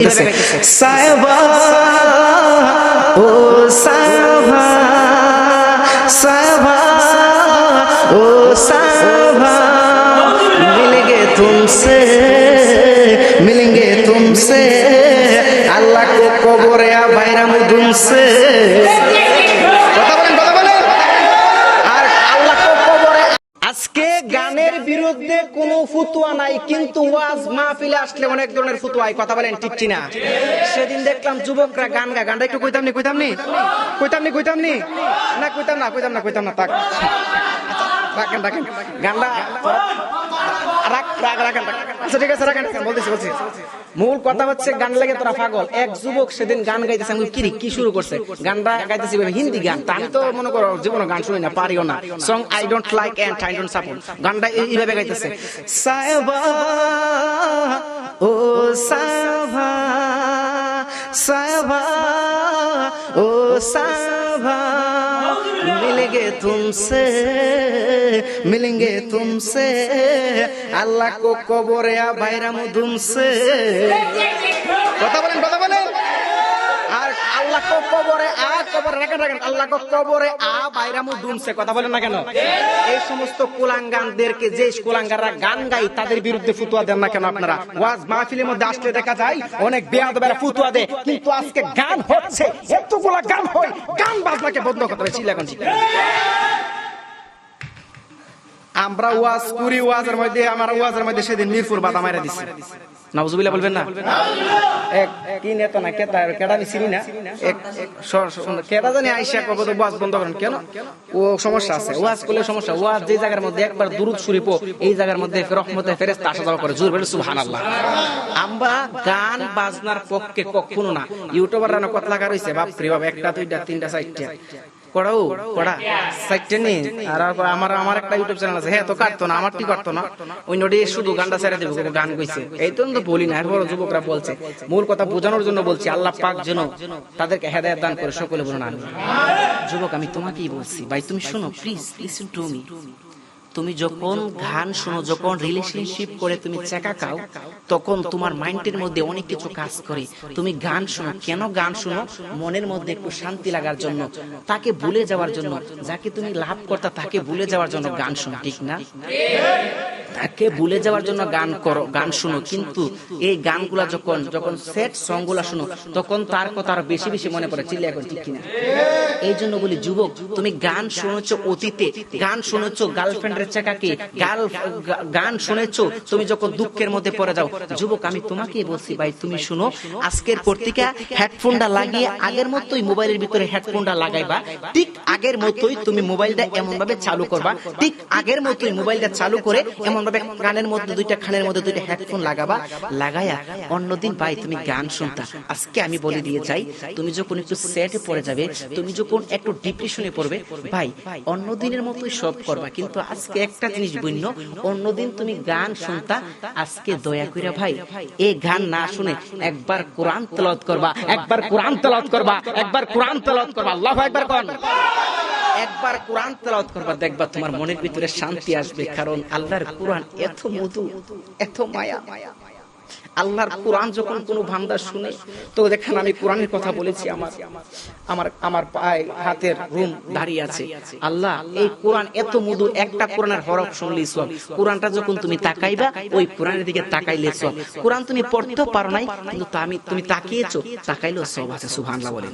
साहिबा ओ साहिबा साहिबा ओ साहिबा मिलेंगे तुमसे अल्लाह को कब्र या भाईरा मुदुम से আজকে গানের বিরুদ্ধে কোনো ফতোয়া নাই, কিন্তু ওয়াজ মাহফিলে আসলে অনেক ধরনের ফতোয়া হয়। কথা বলেন ঠিক কিনা? সেদিন দেখলাম যুবকরা গান গায়, গানটা একটু কইতাম না তাক রাখেন গানটা রাখেন। আচ্ছা ঠিক আছে রাখেন, বলছি মূল কথা হচ্ছে গান লাগে তোরা পাগল। এক যুবক সেদিন গান গাইতেছে, আমি কি শুরু করছে, গানটা গাইতেছি হিন্দি গান। আমি তো মনে করো জীবনে গান শুনি না, পারিও না। Song I don't like and I don't support, গানটা এইভাবে গাইতেছে। সাহেবা ও সাহেবা সাহেবা ও সাহেবা मिलेंगे तुमसे अल्लाह को कब्र या भाईरा मुदुम से কথা বলেন আর আল্লাহ কো কবরে রাখেন আল্লাহ কো কবরে ভাইরা মুদুম সে কথা বলেন না কেন? এই সমস্ত কুলাঙ্গারদেরকে, যে কুলাঙ্গাররা গান গায় তাদের বিরুদ্ধে ফতোয়া দেন না কেন আপনারা? ওয়াজ মাহফিলের মধ্যে আসলে দেখা যায় অনেক বেয়াদবেরা ফতোয়া দেয়, কিন্তু আজকে গান হচ্ছে, এতগুলা গান হয়, গান বাজনাকে বন্ধ করতে হবে। চিল্লা কোন আমরা ওয়াজ করি, ওয়াজের মধ্যে সেদিন মিরপুর বাধা মারা দিছে। নাউজুবিল্লাহ বলবেন না? এক কি নেতা না কেডা আমি চিনি না, এক কেডা জানি আইসা কবে তো ওয়াজ বন্ধ করেন কেন? ও সমস্যা আছে, ওয়াজ করলে সমস্যা। ওয়াজ যে জায়গার মধ্যে একবার দুরূদ শরীফ, এই জায়গার মধ্যে রহমতে ফেরেশতা আসা যাওয়া করে, জোর বলে সুবহানাল্লাহ। আমরা গান বাজনার পক্ষে কখনো না। ইউটিউবাররা না কত লাগা রইছে, বাপ রে বাপ, একটা দুইটা তিনটা চারটা আমার একটা ইউটিউব চ্যানেল আছে। হ্যাঁ তো কাটতো না, আমার কি কাটতো না, ওই নোটে শুধু গানটা ছেড়ে দেবো, গান গইছে। এই তো বলি না, এরপর যুবকরা বলছে, মূল কথা বোঝানোর জন্য বলছি। আল্লাহ পাক যেন তাদেরকে হেদায়েত দান করে, সকলে বলুন আমিন। যুবক আমি তোমাকেই বলছি, ভাই তুমি শোনো, প্লিজ লিসেন টু মি। তুমি যখন গান শোনো, যখন রিলেশনশিপ করে তুমি চেকা খাও, তখন তোমার মাইন্ডের মধ্যে অনেক কিছু কাজ করে। তুমি গান শোনো কেন? গান শোনো মনের মধ্যে একটু শান্তি লাগার জন্য, তাকে ভুলে যাওয়ার জন্য, যাকে তুমি লাভ করতা তাকে ভুলে যাওয়ার জন্য গান শোনো, ঠিক না? তাকে ভুলে যাওয়ার জন্য গান করো, গান শোনো। কিন্তু এই গানগুলা যখন সেট সং গুলা শোনো, তখন তার কথা আরো বেশি বেশি মনে পড়ে। চিল্লা এখন ঠিক কিনা? এই জন্য বলি যুবক, তুমি গান শুনেছো অতীতে, গান শুনেছো গার্লফ্রেন্ডের চেকাকে, গান শুনেছো তুমি যখন দুঃখের মধ্যে পড়ে যাও। যুবক আমি তোমাকেই বলছি, ভাই তুমি শুনো, আজকের পর থেকে হেডফোনটা লাগিয়ে আগের মতোই মোবাইলের ভিতরে হেডফোনটা লাগাইবা, ঠিক আগের মতোই তুমি মোবাইলটা এমন ভাবে চালু করবা, ঠিক আগের মতোই মোবাইলটা চালু করে এমন ভাবে কানের মধ্যে দুইটা হেডফোন লাগাবা, লাগায়া অন্যদিন ভাই তুমি গান শুনতা। আজকে আমি বলে দিয়ে যাই, তুমি যখন একটু সেটে পড়ে যাবে, তুমি যখন একটু ডিপ্রেশনে পড়বে, ভাই অন্যদিনের মতোই সব করবা, কিন্তু আজকে একটা জিনিস ভিন্ন। অন্যদিন তুমি গান শুনতা, আজকে দয়া করে ভাই এই গান না শুনে একবার কোরআন তেলাওয়াত করবা, একবার কোরআন তেলাওয়াত করবা, একবার কোরআন তেলাওয়াত করবা। আল্লাহু আকবার কোন, একবার কোরআন তেলাওয়াত করবা, দেখবা তোমার মনের ভিতরে শান্তি আসবে। কারণ আল্লাহর কোরআন এত মধু, এত মায়া। আল্লাহর কোরআন যখন কোনো বান্দা শুনে, তো দেখেন আমি কোরআনের কথা বলেছি, আমার পায়ে হাতের রুম দাঁড়িয়ে আছে। আল্লাহ এই কোরআন এত মধু, একটা কোরআনের হরফ শুনলেই সব। কোরআনটা যখন তুমি তাকাইবা, ওই কোরআনের দিকে তাকাইলে সব। কোরআন তুমি পড়তেও পারো নাই, কিন্তু তুমি তাকিয়েছো, তাকাইলেও সব আছে। সুবহানাল্লাহ বলেন।